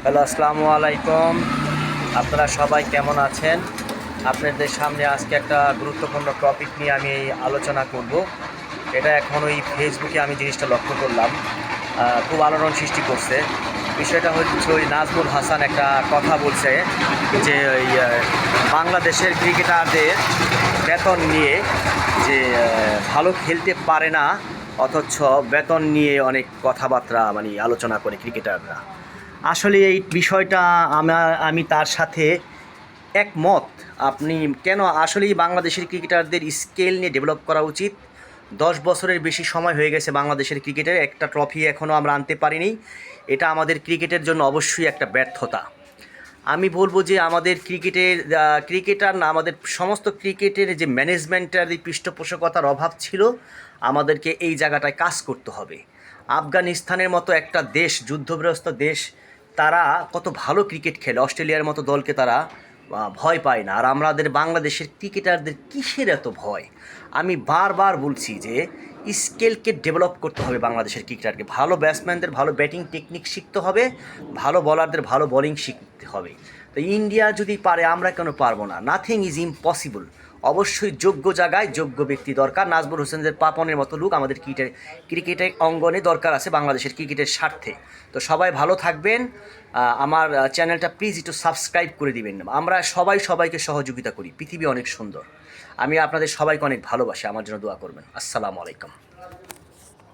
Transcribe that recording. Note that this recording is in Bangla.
হ্যালো, আসসালামু আলাইকুম। আপনারা সবাই কেমন আছেন? আপনাদের সামনে আজকে একটা গুরুত্বপূর্ণ টপিক নিয়ে আমি আলোচনা করব। এটা এখন ওই ফেসবুকে আমি জিনিসটা লক্ষ্য করলাম, খুব আলোড়ন সৃষ্টি করছে। বিষয়টা হচ্ছে ওই নাজমুল হাসান একটা কথা বলছে যে ওই বাংলাদেশের ক্রিকেটারদের বেতন নিয়ে যে ভালো খেলতে পারে না, অথচ বেতন নিয়ে অনেক কথাবার্তা মানে আলোচনা করে ক্রিকেটাররা। আসলে এই বিষয়টা আমি তার সাথে একমত। আপনি কেন আসলেই বাংলাদেশের ক্রিকেটারদের স্কেল নিয়ে ডেভেলপ করা উচিত। 10 বছরের বেশি সময় হয়ে গেছে বাংলাদেশের ক্রিকেটের একটা ট্রফি এখনও আমরা আনতে পারিনি। এটা আমাদের ক্রিকেটের জন্য অবশ্যই একটা ব্যর্থতা। আমি বলবো যে আমাদের ক্রিকেটার না, আমাদের সমস্ত ক্রিকেটের যে ম্যানেজমেন্টের এই পৃষ্ঠপোষকতার অভাব ছিল, আমাদেরকে এই জায়গাটায় কাজ করতে হবে। আফগানিস্তানের মতো একটা দেশ, যুদ্ধগ্রস্ত দেশ, তারা কত ভালো ক্রিকেট খেলে, অস্ট্রেলিয়ার মতো দলকে তারা ভয় পায় না। আর আমাদের বাংলাদেশের ক্রিকেটারদের কিসের এত ভয়? আমি বারবার বলছি যে স্কিলকে ডেভেলপ করতে হবে। বাংলাদেশের ক্রিকেটারকে ভালো ব্যাটসম্যানদের ভালো ব্যাটিং টেকনিক শিখতে হবে, ভালো বলারদের ভালো বোলিং শিখতে হবে। তো ইন্ডিয়া যদি পারে, আমরা কেন পারবো না? Nothing is impossible. অবশ্যই যোগ্য জায়গায় যোগ্য ব্যক্তি দরকার। নাজমুল হোসেনদের পাপনের মতো লোক আমাদের ক্রিকেটের অঙ্গনে দরকার আছে বাংলাদেশের ক্রিকেটের স্বার্থে। তো সবাই ভালো থাকবেন। আমার চ্যানেলটা প্লিজ একটু সাবস্ক্রাইব করে দিবেন। আমরা সবাই সবাইকে সহযোগিতা করি। পৃথিবী অনেক সুন্দর। আমি আপনাদের সবাইকে অনেক ভালোবাসি। আমার জন্য দোয়া করবেন। আসসালামু আলাইকুম।